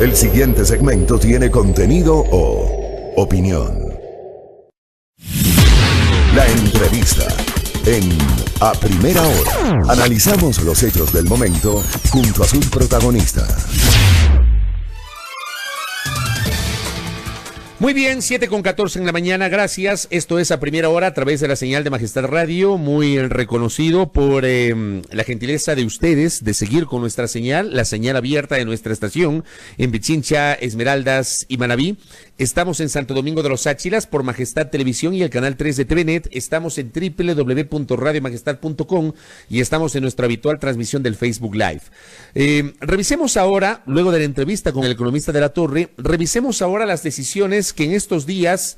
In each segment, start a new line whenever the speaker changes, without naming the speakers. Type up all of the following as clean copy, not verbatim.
El siguiente segmento tiene contenido o opinión. La entrevista en A Primera Hora. Analizamos los hechos del momento junto a sus protagonistas.
Muy bien, 7:14 en la mañana, gracias. Esto es A Primera Hora a través de la señal de Majestad Radio, muy reconocido por la gentileza de ustedes de seguir con nuestra señal, la señal abierta de nuestra estación en Pichincha, Esmeraldas y Manabí. Estamos en Santo Domingo de los Áchilas por Majestad Televisión y el canal 3 de TVNet. Estamos en www.radiomajestad.com y estamos en nuestra habitual transmisión del Facebook Live. Revisemos ahora, luego de la entrevista con el economista de la Torre, revisemos ahora las decisiones que en estos días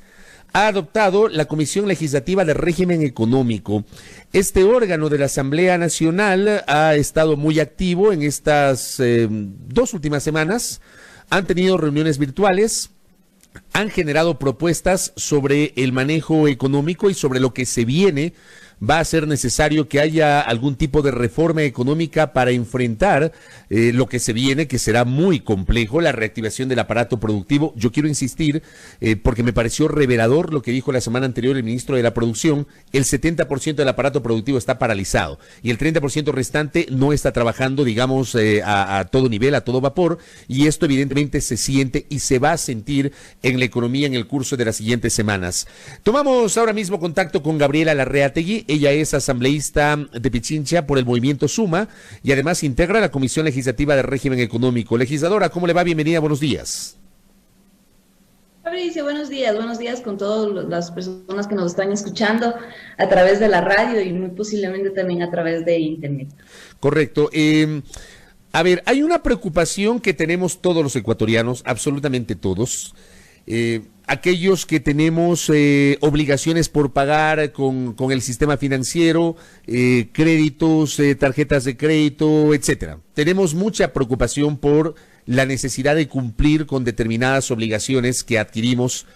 ha adoptado la Comisión Legislativa de Régimen Económico. Este órgano de la Asamblea Nacional ha estado muy activo en estas 2 últimas semanas. Han tenido reuniones virtuales, han generado propuestas sobre el manejo económico y sobre lo que se viene. Va a ser necesario que haya algún tipo de reforma económica para enfrentar lo que se viene, que será muy complejo, la reactivación del aparato productivo. Yo quiero insistir, porque me pareció revelador lo que dijo la semana anterior el ministro de la Producción. El 70% del aparato productivo está paralizado y el 30% restante no está trabajando, digamos, a todo nivel, a todo vapor, y esto evidentemente se siente y se va a sentir en la economía en el curso de las siguientes semanas. Tomamos ahora mismo contacto con Gabriela Larreategui. Ella es asambleísta de Pichincha por el movimiento Suma y además integra la Comisión Legislativa de Régimen Económico. Legisladora, ¿cómo le va? Bienvenida, buenos días.
Fabricio, buenos días con todas las personas que nos están escuchando a través de la radio y muy posiblemente también a través de internet.
Correcto. A ver, hay una preocupación que tenemos todos los ecuatorianos, absolutamente todos. Aquellos que tenemos obligaciones por pagar con el sistema financiero, créditos, tarjetas de crédito, etcétera. Tenemos mucha preocupación por la necesidad de cumplir con determinadas obligaciones que adquirimos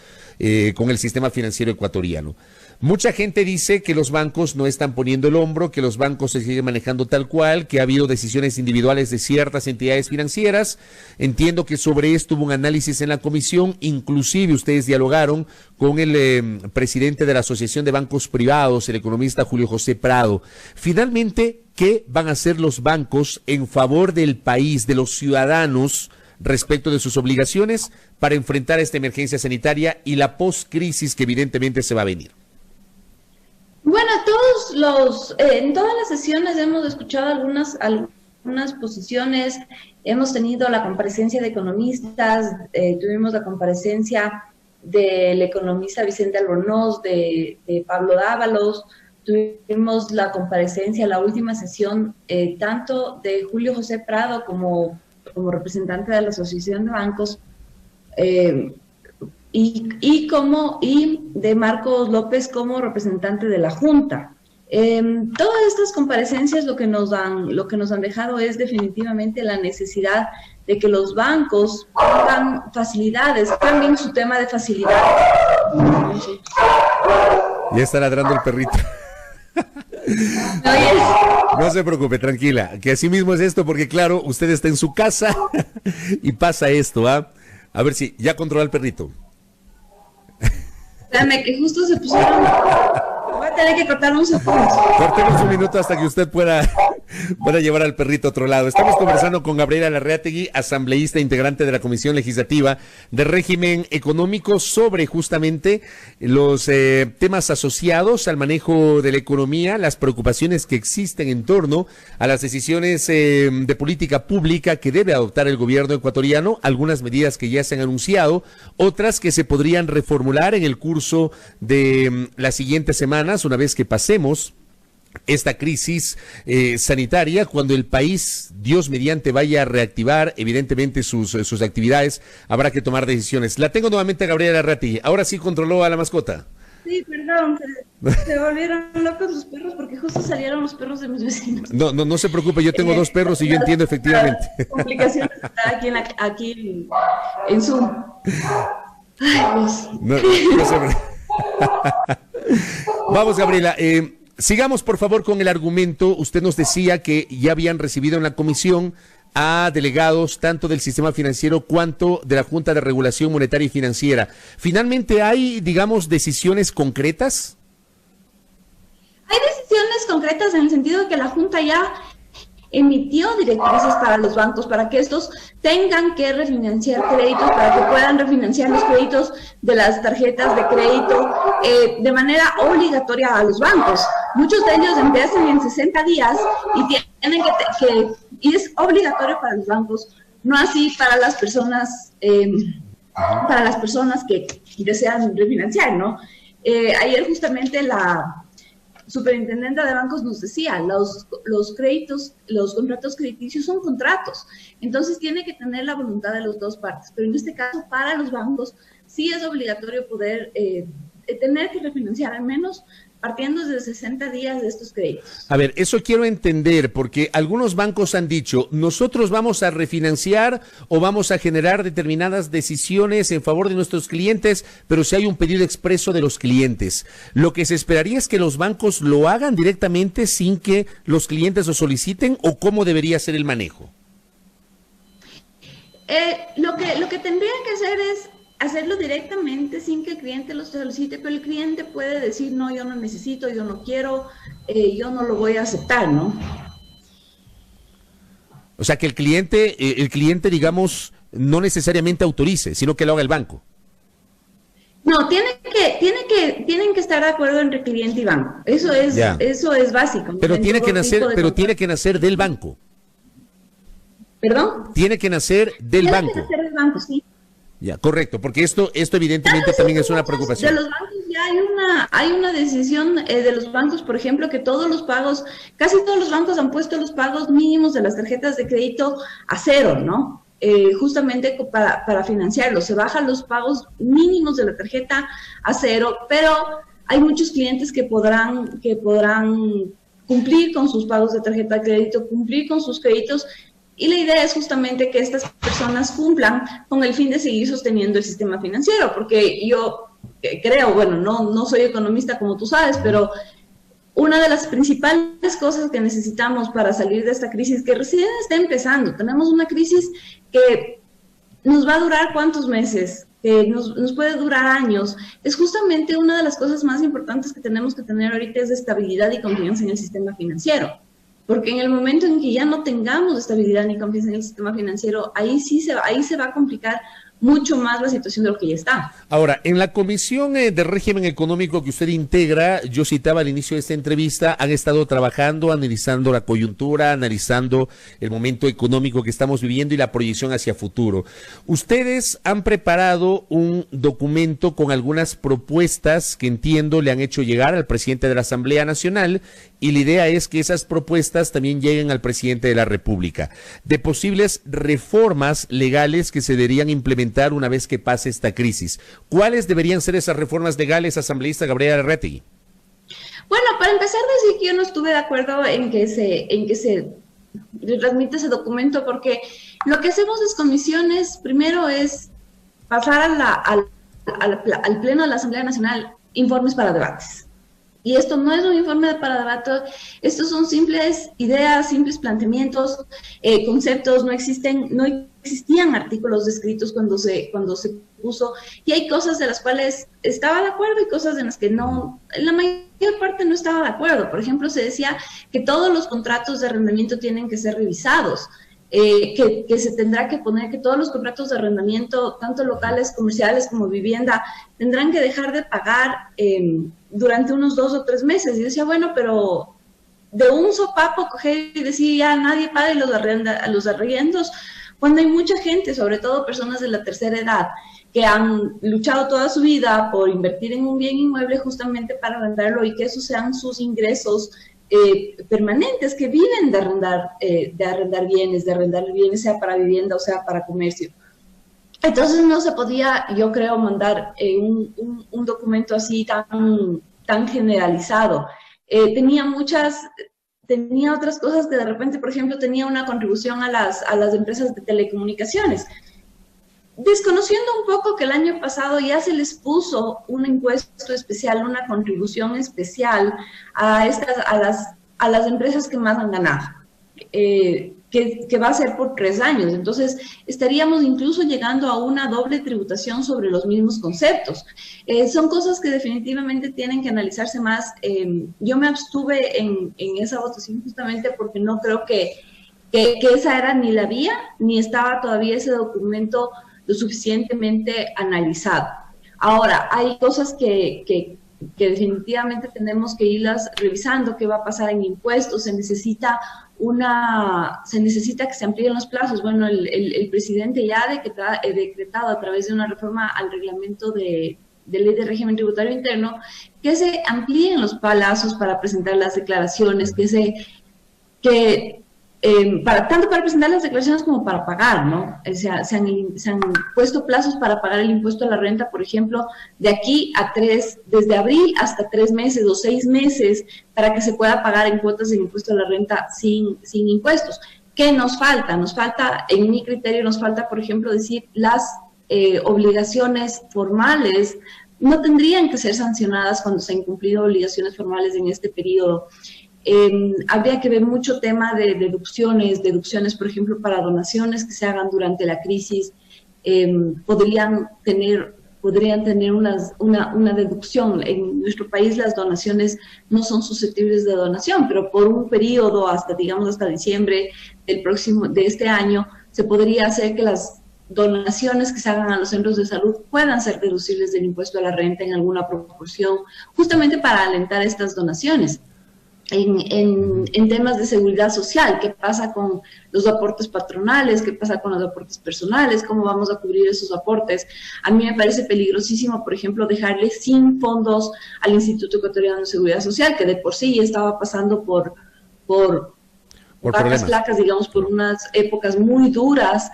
con el sistema financiero ecuatoriano. Mucha gente dice que los bancos no están poniendo el hombro, que los bancos se siguen manejando tal cual, que ha habido decisiones individuales de ciertas entidades financieras. Entiendo que sobre esto hubo un análisis en la comisión, inclusive ustedes dialogaron con el presidente de la Asociación de Bancos Privados, el economista Julio José Prado. Finalmente, ¿qué van a hacer los bancos en favor del país, de los ciudadanos, respecto de sus obligaciones para enfrentar esta emergencia sanitaria y la post-crisis que evidentemente se va a venir?
Bueno, en todas las sesiones hemos escuchado algunas posiciones, hemos tenido la comparecencia de economistas, tuvimos la comparecencia del economista Vicente Albornoz, de Pablo Dávalos, tuvimos la comparecencia, la última sesión, tanto de Julio José Prado como representante de la Asociación de Bancos, y de Marcos López como representante de la Junta. Todas estas comparecencias lo que nos han dejado es definitivamente la necesidad de que los bancos tengan facilidades, cambien su tema de facilidad.
Ya está ladrando el perrito. No se preocupe, tranquila, que así mismo es esto, porque claro, usted está en su casa y pasa esto, ¿ah? A ver si ya controla el perrito.
Dame, que justo se pusieron. Voy a tener que cortar un segundo.
Cortemos un minuto hasta que usted pueda llevar al perrito a otro lado. Estamos conversando con Gabriela Larreategui, asambleísta integrante de la Comisión Legislativa de Régimen Económico, sobre justamente los temas asociados al manejo de la economía, las preocupaciones que existen en torno a las decisiones de política pública que debe adoptar el gobierno ecuatoriano, algunas medidas que ya se han anunciado, otras que se podrían reformular en el curso de las siguientes semanas, una vez que pasemos esta crisis sanitaria, cuando el país, Dios mediante, vaya a reactivar evidentemente sus actividades, habrá que tomar decisiones. La tengo nuevamente a Gabriela Larreategui. Ahora sí controló a la mascota.
Sí, perdón, se volvieron locos los perros porque justo salieron los perros de mis vecinos.
No se preocupe, yo tengo 2 perros y yo entiendo efectivamente.
Complicaciones aquí en Zoom. Ay, Dios.
No se... Vamos, Gabriela, sigamos por favor con el argumento. Usted nos decía que ya habían recibido en la comisión a delegados tanto del sistema financiero cuanto de la Junta de Regulación Monetaria y Financiera. ¿Finalmente hay, digamos, decisiones concretas?
Hay decisiones concretas en el sentido de que la Junta ya emitió directrices para los bancos para que estos tengan que refinanciar créditos, para que puedan refinanciar los créditos de las tarjetas de crédito de manera obligatoria a los bancos. Muchos de ellos empiezan en 60 días y tienen y es obligatorio para los bancos, no así para las personas que desean refinanciar, ¿no? Ayer justamente la superintendente de bancos nos decía, los créditos, los contratos crediticios son contratos, entonces tiene que tener la voluntad de las dos partes, pero en este caso para los bancos sí es obligatorio poder tener que refinanciar al menos partiendo desde 60 días de estos créditos.
A ver, eso quiero entender, porque algunos bancos han dicho, nosotros vamos a refinanciar o vamos a generar determinadas decisiones en favor de nuestros clientes, pero si hay un pedido expreso de los clientes. Lo que se esperaría es que los bancos lo hagan directamente sin que los clientes lo soliciten, ¿o cómo debería ser el manejo?
Lo que tendrían que hacer es hacerlo directamente sin que el cliente lo solicite, pero el cliente puede decir, no, yo no necesito, yo no quiero, yo no lo voy a aceptar, ¿no?
O sea, que el cliente, digamos, no necesariamente autorice, sino que lo haga el banco.
No, tienen que estar de acuerdo entre cliente y banco. Eso es básico.
Pero tiene que nacer del banco.
¿Perdón?
Tiene que nacer del banco.
Tiene que nacer del banco, sí.
Ya, correcto, porque esto evidentemente también es una preocupación.
De los bancos ya hay una decisión de los bancos, por ejemplo, que todos los pagos, casi todos los bancos han puesto los pagos mínimos de las tarjetas de crédito a cero, ¿no? Justamente para financiarlo. Se bajan los pagos mínimos de la tarjeta a cero, pero hay muchos clientes que podrán cumplir con sus pagos de tarjeta de crédito, cumplir con sus créditos. Y la idea es justamente que estas personas cumplan con el fin de seguir sosteniendo el sistema financiero, porque yo creo, bueno, no soy economista como tú sabes, pero una de las principales cosas que necesitamos para salir de esta crisis, que recién está empezando, tenemos una crisis que nos va a durar ¿cuántos meses? Que nos puede durar años, es justamente una de las cosas más importantes que tenemos que tener ahorita es de estabilidad y confianza en el sistema financiero. Porque en el momento en que ya no tengamos estabilidad ni confianza en el sistema financiero, ahí se va a complicar mucho más la situación de lo que ya está.
Ahora, en la Comisión de Régimen Económico que usted integra, yo citaba al inicio de esta entrevista, han estado trabajando, analizando la coyuntura, analizando el momento económico que estamos viviendo y la proyección hacia futuro. Ustedes han preparado un documento con algunas propuestas que entiendo le han hecho llegar al presidente de la Asamblea Nacional, y la idea es que esas propuestas también lleguen al presidente de la República, de posibles reformas legales que se deberían implementar una vez que pase esta crisis. ¿Cuáles deberían ser esas reformas legales, asambleísta Gabriela Arretegi?
Bueno, para empezar a decir que yo no estuve de acuerdo en que se transmite ese documento, porque lo que hacemos las comisiones, primero es pasar al Pleno de la Asamblea Nacional informes para debates. Y esto no es un informe para debate, estos son simples ideas, simples planteamientos, conceptos, no existían artículos descritos cuando se puso, y hay cosas de las cuales estaba de acuerdo y cosas en las que no, la mayor parte no estaba de acuerdo. Por ejemplo, se decía que todos los contratos de arrendamiento tienen que ser revisados, que se tendrá que poner que todos los contratos de arrendamiento, tanto locales, comerciales como vivienda, tendrán que dejar de pagar durante unos 2 o 3 meses. Y yo decía, bueno, pero de un sopapo coger y decir ya nadie pague los arriendos, cuando hay mucha gente, sobre todo personas de la tercera edad, que han luchado toda su vida por invertir en un bien inmueble justamente para arrendarlo y que esos sean sus ingresos permanentes, que viven de arrendar bienes, sea para vivienda o sea para comercio. Entonces no se podía, yo creo, mandar un documento así tan generalizado. Tenía otras cosas que de repente, por ejemplo, tenía una contribución a las empresas de telecomunicaciones. Desconociendo un poco que el año pasado ya se les puso un impuesto especial, una contribución especial a las empresas que más han ganado. que va a ser por 3 años. Entonces, estaríamos incluso llegando a una doble tributación sobre los mismos conceptos. Son cosas que definitivamente tienen que analizarse más. Yo me abstuve en esa votación justamente porque no creo que esa era ni la vía, ni estaba todavía ese documento lo suficientemente analizado. Ahora, hay cosas que definitivamente tenemos que irlas revisando. ¿Qué va a pasar en impuestos? Se necesita que se amplíen los plazos. Bueno, el presidente ya ha decretado a través de una reforma al reglamento de ley de régimen tributario interno que se amplíen los plazos para presentar las declaraciones, tanto para presentar las declaraciones como para pagar, ¿no? O sea, se han puesto plazos para pagar el impuesto a la renta, por ejemplo, desde abril hasta 3 meses o 6 meses, para que se pueda pagar en cuotas el impuesto a la renta sin impuestos. ¿Qué nos falta? Nos falta, en mi criterio, por ejemplo, decir las obligaciones formales no tendrían que ser sancionadas cuando se han incumplido obligaciones formales en este periodo. Habría que ver mucho tema de deducciones, por ejemplo, para donaciones que se hagan durante la crisis. Podrían tener una deducción. En nuestro país las donaciones no son susceptibles de donación, pero por un periodo hasta diciembre de este año, se podría hacer que las donaciones que se hagan a los centros de salud puedan ser deducibles del impuesto a la renta en alguna proporción, justamente para alentar estas donaciones. En temas de seguridad social, ¿qué pasa con los aportes patronales? ¿Qué pasa con los aportes personales? ¿Cómo vamos a cubrir esos aportes? A mí me parece peligrosísimo, por ejemplo, dejarle sin fondos al Instituto Ecuatoriano de Seguridad Social, que de por sí estaba pasando por vacas flacas, digamos, por unas épocas muy duras,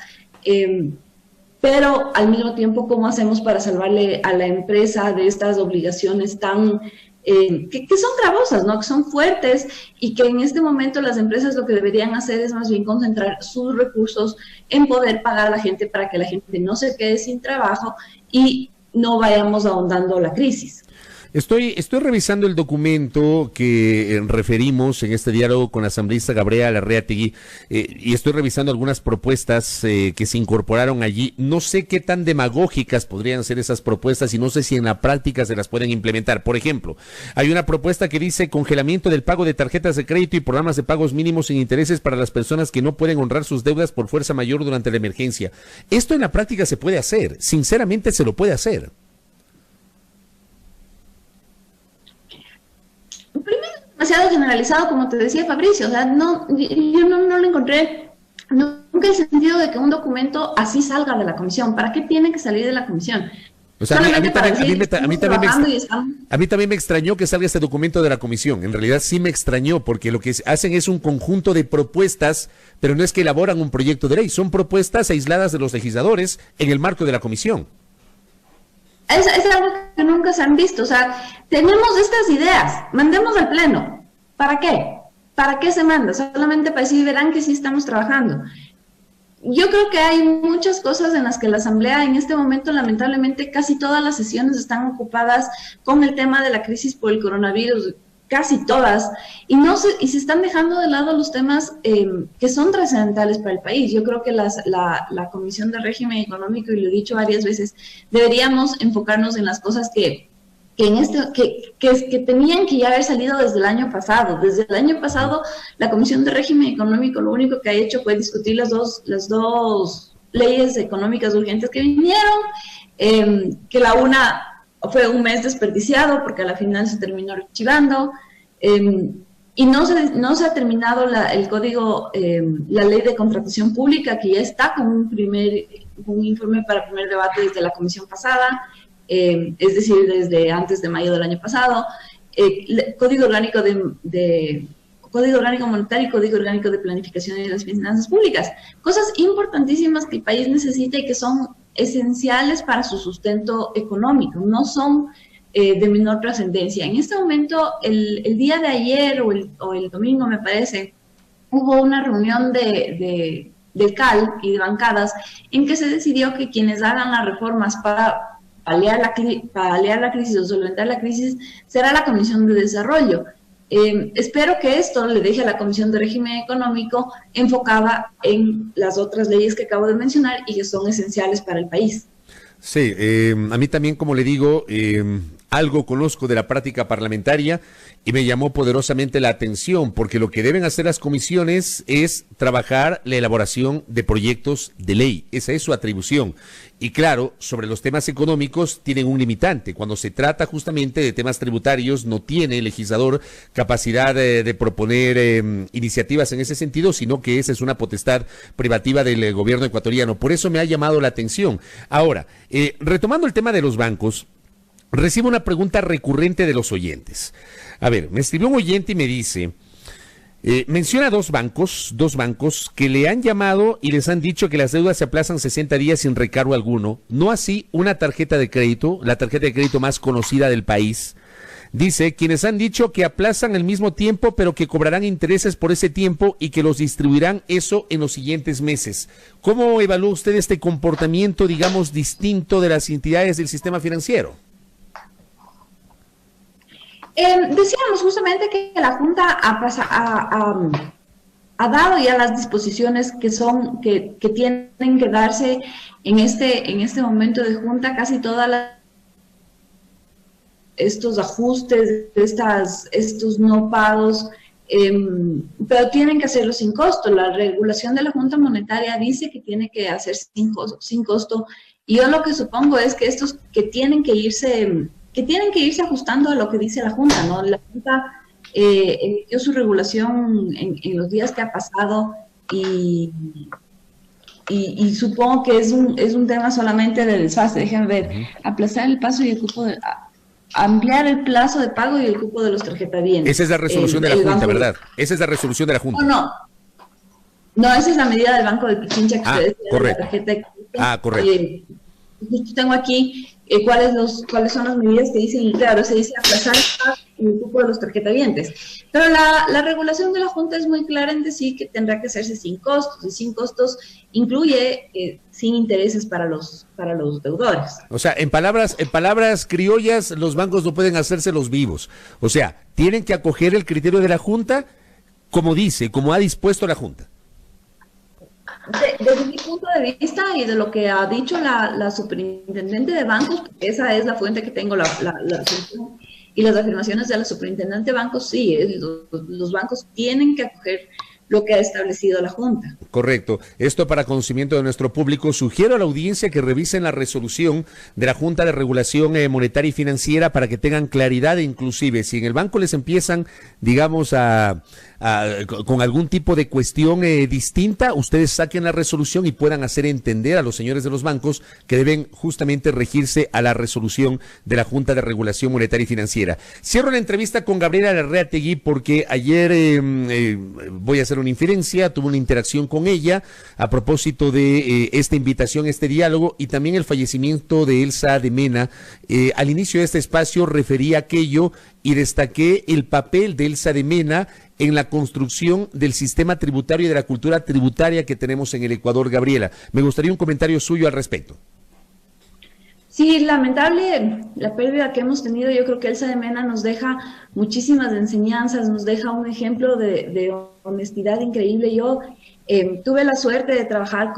pero al mismo tiempo, ¿cómo hacemos para salvarle a la empresa de estas obligaciones tan que son gravosas, ¿no? Que son fuertes, y que en este momento las empresas lo que deberían hacer es más bien concentrar sus recursos en poder pagar a la gente para que la gente no se quede sin trabajo y no vayamos ahondando la crisis?
Estoy revisando el documento que referimos en este diálogo con la asambleísta Gabriela Larreategui, y estoy revisando algunas propuestas que se incorporaron allí. No sé qué tan demagógicas podrían ser esas propuestas y no sé si en la práctica se las pueden implementar. Por ejemplo, hay una propuesta que dice congelamiento del pago de tarjetas de crédito y programas de pagos mínimos sin intereses para las personas que no pueden honrar sus deudas por fuerza mayor durante la emergencia. Esto en la práctica se puede hacer, sinceramente se lo puede hacer.
Primero, demasiado generalizado, como te decía Fabricio. O sea, yo no lo encontré nunca el sentido de que un documento así salga de la comisión. ¿Para qué tiene que salir de la comisión?
O sea, a mí también me extrañó que salga este documento de la comisión. En realidad sí me extrañó, porque lo que hacen es un conjunto de propuestas, pero no es que elaboran un proyecto de ley, son propuestas aisladas de los legisladores en el marco de la comisión.
Es algo que nunca se han visto. O sea, tenemos estas ideas, mandemos al pleno. ¿Para qué? ¿Para qué se manda? Solamente para decir, verán que sí estamos trabajando. Yo creo que hay muchas cosas en las que la Asamblea en este momento, lamentablemente, casi todas las sesiones están ocupadas con el tema de la crisis por el coronavirus, casi todas, y se están dejando de lado los temas que son trascendentales para el país. Yo creo que la Comisión de Régimen Económico, y lo he dicho varias veces, deberíamos enfocarnos en las cosas que tenían que ya haber salido desde el año pasado. Desde el año pasado, la Comisión de Régimen Económico lo único que ha hecho fue discutir las dos leyes económicas urgentes que vinieron, que la una fue un mes desperdiciado porque a la final se terminó archivando, y no se ha terminado el código, la ley de contratación pública, que ya está con un informe para primer debate desde la comisión pasada, es decir, desde antes de mayo del año pasado, Código Orgánico Código Orgánico Monetario y Código Orgánico de Planificación de las Finanzas Públicas. Cosas importantísimas que el país necesita y que son esenciales para su sustento económico, no son de menor trascendencia. En este momento, el día de ayer o el domingo, me parece, hubo una reunión del CAL y de bancadas en que se decidió que quienes hagan las reformas para paliar la crisis o solventar la crisis será la Comisión de Desarrollo. Espero que esto le deje a la Comisión de Régimen Económico enfocada en las otras leyes que acabo de mencionar y que son esenciales para el país.
Sí, a mí también, como le digo, algo conozco de la práctica parlamentaria y me llamó poderosamente la atención, porque lo que deben hacer las comisiones es trabajar la elaboración de proyectos de ley. Esa es su atribución. Y claro, sobre los temas económicos tienen un limitante. Cuando se trata justamente de temas tributarios, no tiene el legislador capacidad de proponer iniciativas en ese sentido, sino que esa es una potestad privativa del gobierno ecuatoriano. Por eso me ha llamado la atención. Ahora, retomando el tema de los bancos, recibo una pregunta recurrente de los oyentes. A ver, me escribió un oyente y me dice, menciona dos bancos que le han llamado y les han dicho que las deudas se aplazan 60 días sin recargo alguno, no así una tarjeta de crédito, la tarjeta de crédito más conocida del país. Dice, quienes han dicho que aplazan el mismo tiempo, pero que cobrarán intereses por ese tiempo y que los distribuirán eso en los siguientes meses. ¿Cómo evalúa usted este comportamiento, digamos, distinto de las entidades del sistema financiero?
Decíamos justamente que la Junta ha dado ya las disposiciones que tienen que darse en este momento de Junta, casi todas estos ajustes, estos no pagos, pero tienen que hacerlo sin costo. La regulación de la Junta Monetaria dice que tiene que hacerse sin costo, y yo lo que supongo es que estos que tienen que irse ajustando a lo que dice la Junta, ¿no? La Junta emitió su regulación en los días que ha pasado y supongo que es un tema solamente de desfase. Déjenme ver, aplazar el paso y el cupo ampliar el plazo de pago y el cupo de los tarjetavientes.
Esa es la resolución de la Junta, ¿verdad? Esa es la resolución de la Junta.
No, esa es la medida del Banco de Pichincha que ustedes tienen,
correcto.
La tarjeta de crédito.
Correcto.
Justo tengo aquí cuáles son las medidas que dicen, y claro, se dice aplazar el cupo de los tarjetavientes. Pero la regulación de la Junta es muy clara en decir que tendrá que hacerse sin costos, y sin costos incluye sin intereses para los deudores.
O sea, en palabras criollas, los bancos no pueden hacerse los vivos. O sea, tienen que acoger el criterio de la Junta, como ha dispuesto la Junta.
Desde mi punto de vista y de lo que ha dicho la superintendente de bancos, porque esa es la fuente que tengo, y las afirmaciones de la superintendente de bancos, sí, los bancos tienen que acoger lo que ha establecido la Junta.
Correcto. Esto para conocimiento de nuestro público. Sugiero a la audiencia que revisen la resolución de la Junta de Regulación Monetaria y Financiera para que tengan claridad, inclusive si en el banco les empiezan, digamos, con algún tipo de cuestión distinta, ustedes saquen la resolución y puedan hacer entender a los señores de los bancos que deben justamente regirse a la resolución de la Junta de Regulación Monetaria y Financiera. Cierro la entrevista con Gabriela Larreategui porque ayer voy a hacer una inferencia, tuve una interacción con ella a propósito de esta invitación, este diálogo y también el fallecimiento de Elsa de Mena. Al inicio de este espacio referí a aquello y destaqué el papel de Elsa de Mena en la construcción del sistema tributario y de la cultura tributaria que tenemos en el Ecuador. Gabriela, me gustaría un comentario suyo al respecto.
Sí, lamentable la pérdida que hemos tenido. Yo creo que Elsa de Mena nos deja muchísimas enseñanzas, nos deja un ejemplo de honestidad increíble. Yo tuve la suerte de trabajar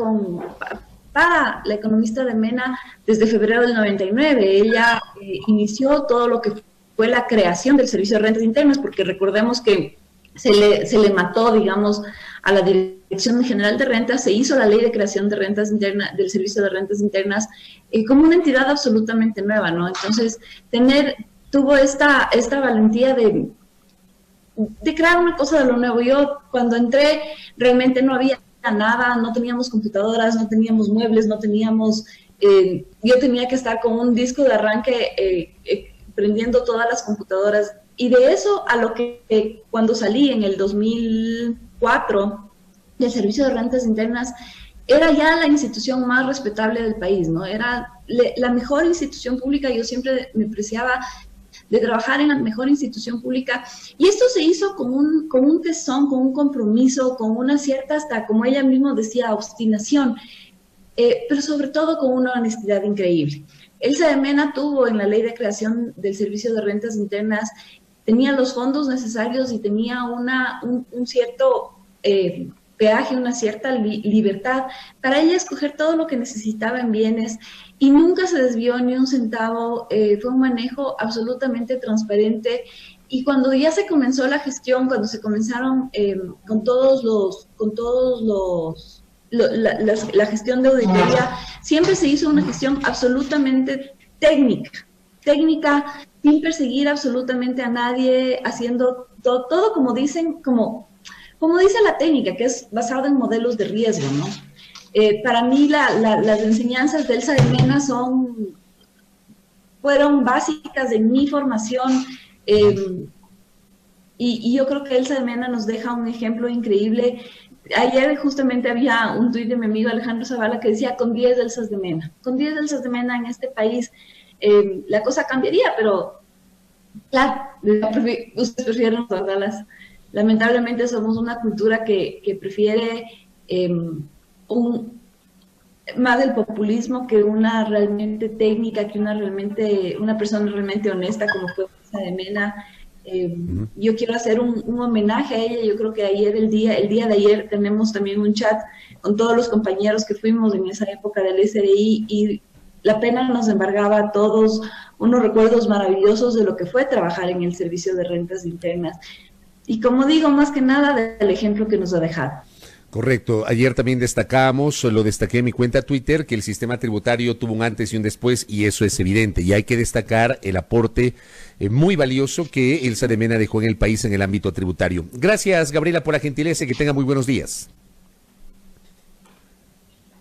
para la economista de Mena desde febrero del 99. Ella inició todo lo que fue la creación del Servicio de Rentas Internas, porque recordemos que se le mató, digamos, a la Dirección General de Rentas, se hizo la ley de creación de rentas internas, del Servicio de Rentas Internas, como una entidad absolutamente nueva, ¿no? Entonces, tuvo esta valentía de crear una cosa de lo nuevo. Yo, cuando entré, realmente no había nada, no teníamos computadoras, no teníamos muebles, no teníamos... yo tenía que estar con un disco de arranque prendiendo todas las computadoras. Y de eso a lo que cuando salí en el 2004 del Servicio de Rentas Internas, era ya la institución más respetable del país, ¿no? Era la mejor institución pública. Yo siempre me preciaba de trabajar en la mejor institución pública. Y esto se hizo con un tesón, con un compromiso, con una cierta, hasta como ella misma decía, obstinación, pero sobre todo con una honestidad increíble. Elsa de Mena tuvo en la ley de creación del Servicio de Rentas Internas tenía los fondos necesarios y tenía un cierto peaje, una cierta libertad para ella escoger todo lo que necesitaba en bienes y nunca se desvió ni un centavo, fue un manejo absolutamente transparente. Y cuando ya se comenzó la gestión, cuando se comenzaron la gestión de auditoría, siempre se hizo una gestión absolutamente técnica, sin perseguir absolutamente a nadie, haciendo todo como dicen, como dice la técnica, que es basada en modelos de riesgo, ¿no? Para mí las enseñanzas de Elsa de Mena fueron básicas en mi formación, y yo creo que Elsa de Mena nos deja un ejemplo increíble. Ayer justamente había un tuit de mi amigo Alejandro Zavala que decía, con 10 Elsas de Mena. Con 10 Elsas de Mena en este país la cosa cambiaría, pero claro, ustedes prefieren guardarlas. Lamentablemente somos una cultura que prefiere más el populismo que una realmente técnica, que una persona realmente honesta como fue Elsa de Mena. Yo quiero hacer un homenaje a ella. Yo creo que el día de ayer tenemos también un chat con todos los compañeros que fuimos en esa época del SRI y la pena nos embargaba a todos unos recuerdos maravillosos de lo que fue trabajar en el Servicio de Rentas Internas. Y como digo, más que nada del ejemplo que nos ha dejado.
Correcto. Ayer también lo destaqué en mi cuenta Twitter, que el sistema tributario tuvo un antes y un después, y eso es evidente. Y hay que destacar el aporte muy valioso que Elsa de Mena dejó en el país en el ámbito tributario. Gracias, Gabriela, por la gentileza y que tenga muy buenos días.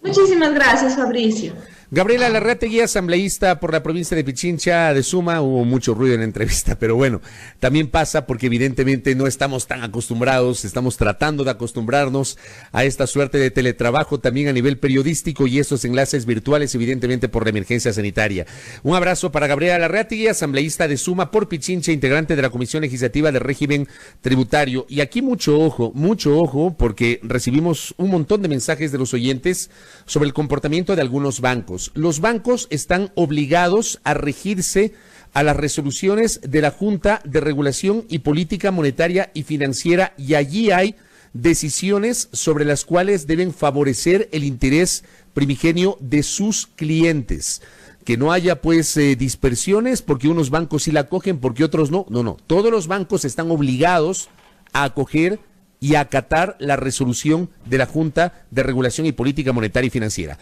Muchísimas gracias, Fabricio.
Gabriela Larrategui, asambleísta por la provincia de Pichincha de Suma. Hubo mucho ruido en la entrevista, pero bueno, también pasa porque evidentemente no estamos tan acostumbrados, estamos tratando de acostumbrarnos a esta suerte de teletrabajo también a nivel periodístico y estos enlaces virtuales, evidentemente por la emergencia sanitaria. Un abrazo para Gabriela Larrategui, asambleísta de Suma por Pichincha, integrante de la Comisión Legislativa de Régimen Tributario. Y aquí mucho ojo, porque recibimos un montón de mensajes de los oyentes sobre el comportamiento de algunos bancos. Los bancos están obligados a regirse a las resoluciones de la Junta de Regulación y Política Monetaria y Financiera, y allí hay decisiones sobre las cuales deben favorecer el interés primigenio de sus clientes. Que no haya pues dispersiones porque unos bancos sí la acogen, porque otros no. No, todos los bancos están obligados a acoger y a acatar la resolución de la Junta de Regulación y Política Monetaria y Financiera.